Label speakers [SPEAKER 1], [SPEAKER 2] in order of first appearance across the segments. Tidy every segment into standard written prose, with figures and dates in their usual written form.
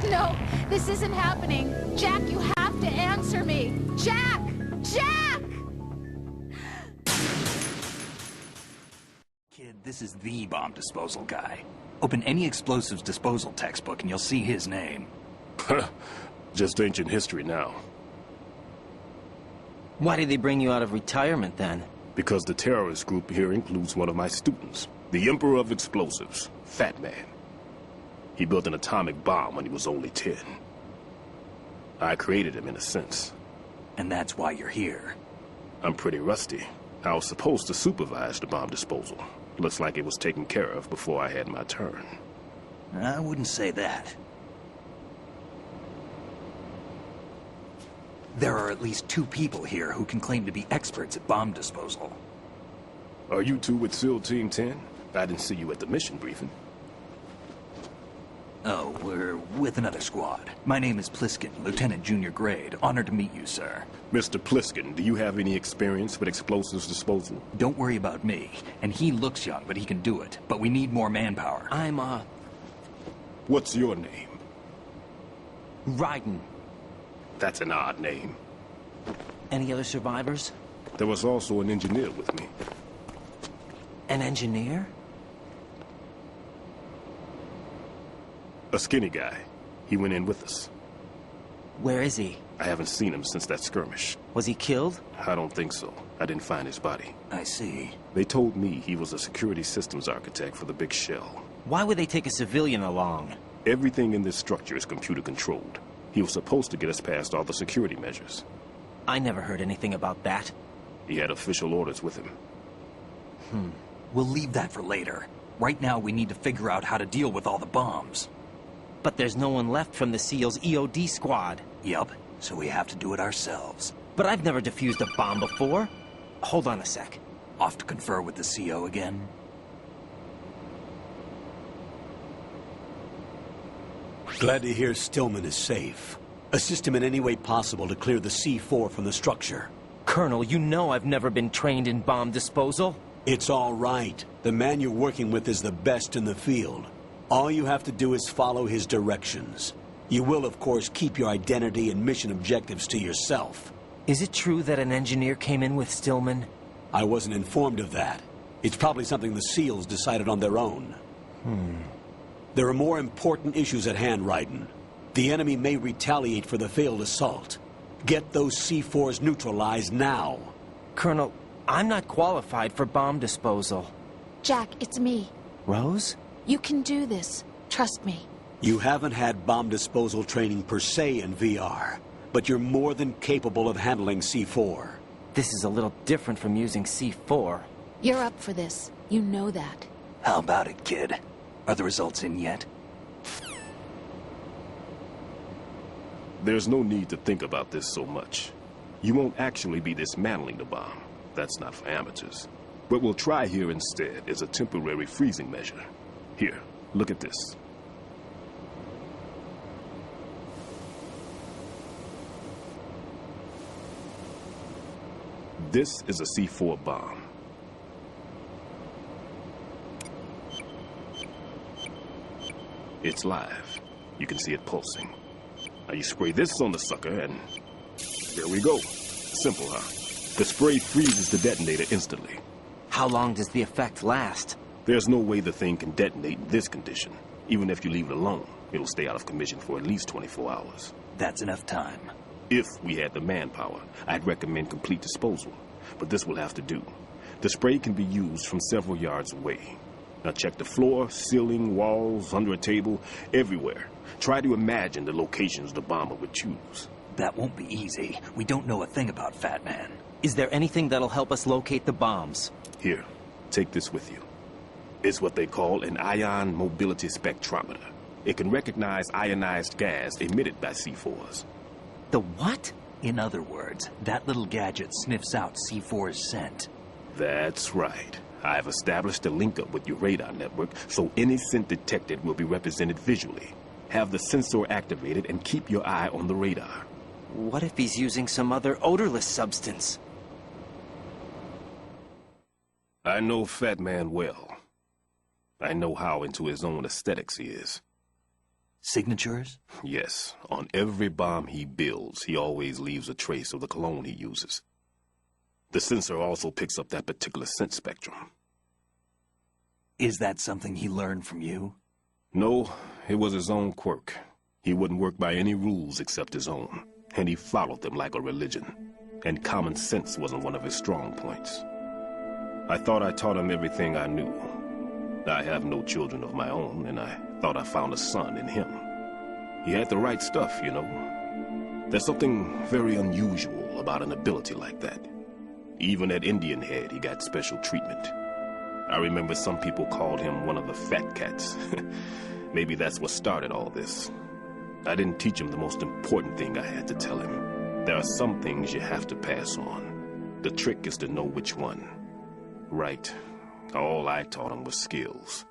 [SPEAKER 1] No, this isn't happening. Jack, you have to answer me. Jack! Jack!
[SPEAKER 2] Kid, this is the bomb disposal guy. Open any explosives disposal textbook and you'll see his name.
[SPEAKER 3] Just ancient history now.
[SPEAKER 4] Why did they bring you out of retirement then?
[SPEAKER 3] Because the terrorist group here includes one of my students, the Emperor of Explosives, Fat Man. He built an atomic bomb when he was only 10. I created him in a sense.
[SPEAKER 2] And that's why you're here.
[SPEAKER 3] I'm pretty rusty. I was supposed to supervise the bomb disposal. Looks like it was taken care of before I had my turn.
[SPEAKER 2] I wouldn't say that. There are at least 2 people here who can claim to be experts at bomb disposal.
[SPEAKER 3] Are you two with SEAL Team 10? I didn't see you at the mission briefing.
[SPEAKER 2] Oh, we're with another squad. My name is Pliskin, Lieutenant Junior Grade. Honored to meet you, sir.
[SPEAKER 3] Mr. Pliskin, do you have any experience with explosives disposal?
[SPEAKER 2] Don't worry about me. And he looks young, but he can do it. But we need more manpower.
[SPEAKER 4] I'm,
[SPEAKER 3] What's your name?
[SPEAKER 4] Raiden.
[SPEAKER 3] That's an odd name.
[SPEAKER 4] Any other survivors?
[SPEAKER 3] There was also an engineer with me.
[SPEAKER 4] An engineer?
[SPEAKER 3] A skinny guy. He went in with us.
[SPEAKER 4] Where is he?
[SPEAKER 3] I haven't seen him since that skirmish.
[SPEAKER 4] Was he killed?
[SPEAKER 3] I don't think so. I didn't find his body.
[SPEAKER 2] I see.
[SPEAKER 3] They told me he was a security systems architect for the big shell.
[SPEAKER 4] Why would they take a civilian along?
[SPEAKER 3] Everything in this structure is computer controlled. He was supposed to get us past all the security measures.
[SPEAKER 4] I never heard anything about that.
[SPEAKER 3] He had official orders with him.
[SPEAKER 2] We'll leave that for later. Right now, we need to figure out how to deal with all the bombs.
[SPEAKER 4] But there's no one left from the SEAL's EOD squad.
[SPEAKER 2] Yup, so we have to do it ourselves.
[SPEAKER 4] But I've never defused a bomb before. Hold on a sec.
[SPEAKER 2] Off to confer with the CO again?
[SPEAKER 5] Glad to hear Stillman is safe. Assist him in any way possible to clear the C4 from the structure.
[SPEAKER 4] Colonel, you know I've never been trained in bomb disposal.
[SPEAKER 5] It's all right. The man you're working with is the best in the field. All you have to do is follow his directions. You will, of course, keep your identity and mission objectives to yourself.
[SPEAKER 4] Is it true that an engineer came in with Stillman?
[SPEAKER 5] I wasn't informed of that. It's probably something the SEALs decided on their own. There are more important issues at hand, Raiden. The enemy may retaliate for the failed assault. Get those C4s neutralized now.
[SPEAKER 4] Colonel, I'm not qualified for bomb disposal.
[SPEAKER 1] Jack, it's me.
[SPEAKER 4] Rose?
[SPEAKER 1] You can do this. Trust me.
[SPEAKER 5] You haven't had bomb disposal training per se in VR, but you're more than capable of handling C4.
[SPEAKER 4] This is a little different from using C4.
[SPEAKER 1] You're up for this. You know that.
[SPEAKER 2] How about it, kid? Are the results in yet?
[SPEAKER 3] There's no need to think about this so much. You won't actually be dismantling the bomb. That's not for amateurs. What we'll try here instead is a temporary freezing measure. Here, look at this. This is a C4 bomb. It's live. You can see it pulsing. Now you spray this on the sucker and there we go. Simple, huh? The spray freezes the detonator instantly.
[SPEAKER 4] How long does the effect last?
[SPEAKER 3] There's no way the thing can detonate in this condition. Even if you leave it alone, it'll stay out of commission for at least 24 hours.
[SPEAKER 2] That's enough time.
[SPEAKER 3] If we had the manpower, I'd recommend complete disposal. But this will have to do. The spray can be used from several yards away. Now check the floor, ceiling, walls, under a table, everywhere. Try to imagine the locations the bomber would choose.
[SPEAKER 2] That won't be easy. We don't know a thing about Fat Man.
[SPEAKER 4] Is there anything that'll help us locate the bombs?
[SPEAKER 3] Here, take this with you. It's what they call an ion mobility spectrometer. It can recognize ionized gas emitted by C4s.
[SPEAKER 4] The what?
[SPEAKER 2] In other words, that little gadget sniffs out C4's scent.
[SPEAKER 3] That's right. I've established a link-up with your radar network, so any scent detected will be represented visually. Have the sensor activated and keep your eye on the radar.
[SPEAKER 4] What if he's using some other odorless substance?
[SPEAKER 3] I know Fat Man well. I know how into his own aesthetics he is.
[SPEAKER 2] Signatures?
[SPEAKER 3] Yes, on every bomb he builds, he always leaves a trace of the cologne he uses. The sensor also picks up that particular scent spectrum.
[SPEAKER 2] Is that something he learned from you?
[SPEAKER 3] No, it was his own quirk. He wouldn't work by any rules except his own, and he followed them like a religion. And common sense wasn't one of his strong points. I thought I taught him everything I knew. I have no children of my own, and I thought I found a son in him. He had the right stuff, you know. There's something very unusual about an ability like that. Even at Indian Head, he got special treatment. I remember some people called him one of the fat cats. Maybe that's what started all this. I didn't teach him the most important thing I had to tell him. There are some things you have to pass on. The trick is to know which one. Right. All I taught him was skills.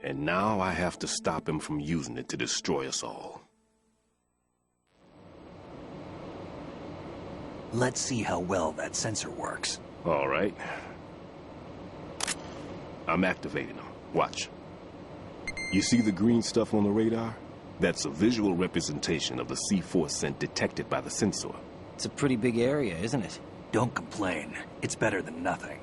[SPEAKER 3] And now I have to stop him from using it to destroy us all.
[SPEAKER 2] Let's see how well that sensor works.
[SPEAKER 3] All right. I'm activating them. Watch. You see the green stuff on the radar? That's a visual representation of the C4 scent detected by the sensor.
[SPEAKER 4] It's a pretty big area, isn't it?
[SPEAKER 2] Don't complain. It's better than nothing.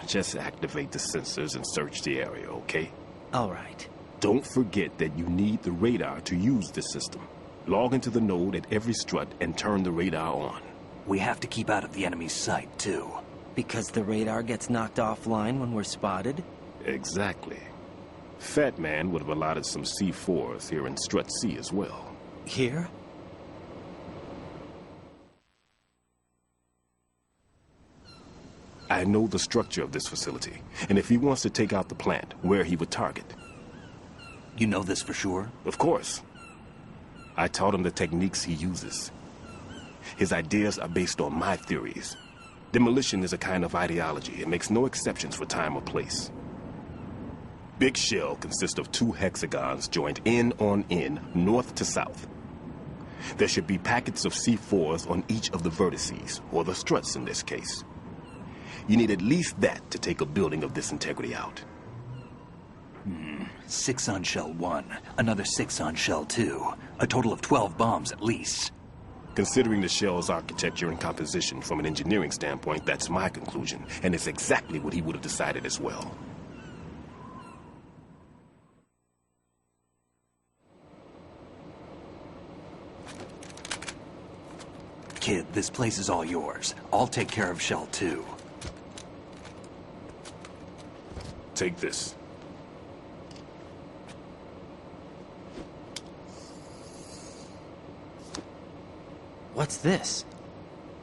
[SPEAKER 3] Just activate the sensors and search the area, okay?
[SPEAKER 4] All right.
[SPEAKER 3] Don't forget that you need the radar to use this system. Log into the node at every strut and turn the radar on.
[SPEAKER 2] We have to keep out of the enemy's sight, too.
[SPEAKER 4] Because the radar gets knocked offline when we're spotted?
[SPEAKER 3] Exactly. Fat Man would have allotted some C4s here in Strut C as well.
[SPEAKER 4] Here?
[SPEAKER 3] I know the structure of this facility, and if he wants to take out the plant, where he would target.
[SPEAKER 2] You know this for sure?
[SPEAKER 3] Of course. I taught him the techniques he uses. His ideas are based on my theories. Demolition is a kind of ideology. It makes no exceptions for time or place. Big shell consists of 2 hexagons joined end on end, north to south. There should be packets of C4s on each of the vertices, or the struts in this case. You need at least that to take a building of this integrity out.
[SPEAKER 2] 6 on shell 1, another 6 on shell 2. A total of 12 bombs at least.
[SPEAKER 3] Considering the shell's architecture and composition from an engineering standpoint, that's my conclusion, and it's exactly what he would have decided as well.
[SPEAKER 2] Kid, this place is all yours. I'll take care of shell 2.
[SPEAKER 3] Take this.
[SPEAKER 4] What's this?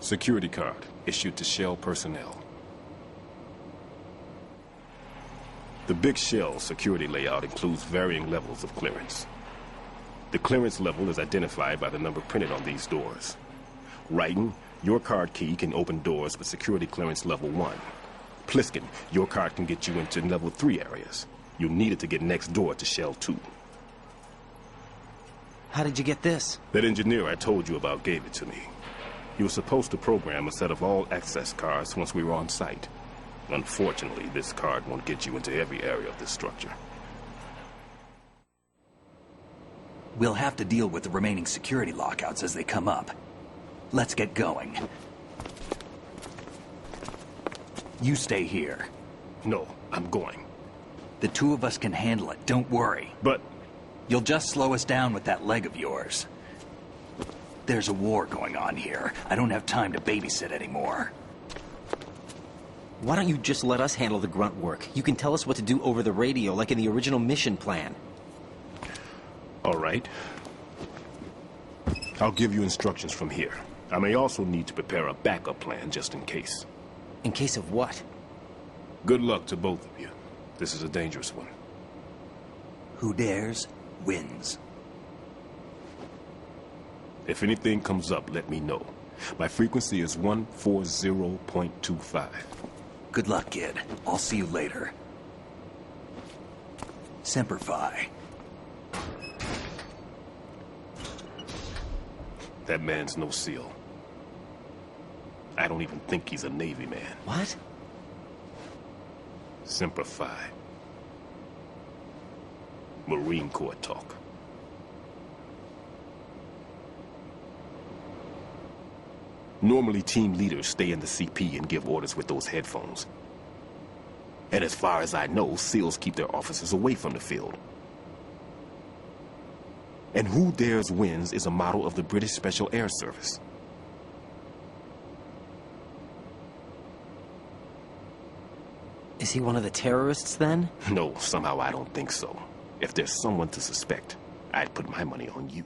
[SPEAKER 3] Security card issued to Shell personnel. The Big Shell security layout includes varying levels of clearance. The clearance level is identified by the number printed on these doors. Raiden, your card key can open doors with security clearance level 1. Pliskin, your card can get you into level 3 areas. You'll need it to get next door to Shell 2.
[SPEAKER 4] How did you get this?
[SPEAKER 3] That engineer I told you about gave it to me. He was supposed to program a set of all access cards once we were on site. Unfortunately, this card won't get you into every area of this structure.
[SPEAKER 2] We'll have to deal with the remaining security lockouts as they come up. Let's get going. You stay here.
[SPEAKER 3] No, I'm going.
[SPEAKER 2] The 2 of us can handle it, don't worry.
[SPEAKER 3] But
[SPEAKER 2] You'll just slow us down with that leg of yours. There's a war going on here. I don't have time to babysit anymore.
[SPEAKER 4] Why don't you just let us handle the grunt work? You can tell us what to do over the radio, like in the original mission plan.
[SPEAKER 3] all right. I'll give you instructions from here. I may also need to prepare a backup plan just in case.
[SPEAKER 4] In case of what?
[SPEAKER 3] Good luck to both of you. This is a dangerous one.
[SPEAKER 2] Who dares, wins.
[SPEAKER 3] If anything comes up, let me know. My frequency is 140.25.
[SPEAKER 2] Good luck, kid. I'll see you later. Semper Fi.
[SPEAKER 3] That man's no SEAL. I don't even think he's a Navy man.
[SPEAKER 4] What?
[SPEAKER 3] Semper Fi. Marine Corps talk. Normally, team leaders stay in the CP and give orders with those headphones. And as far as I know, SEALs keep their officers away from the field. And Who Dares Wins is a model of the British Special Air Service.
[SPEAKER 4] Is he one of the terrorists, then?
[SPEAKER 3] No, somehow I don't think so. If there's someone to suspect, I'd put my money on you.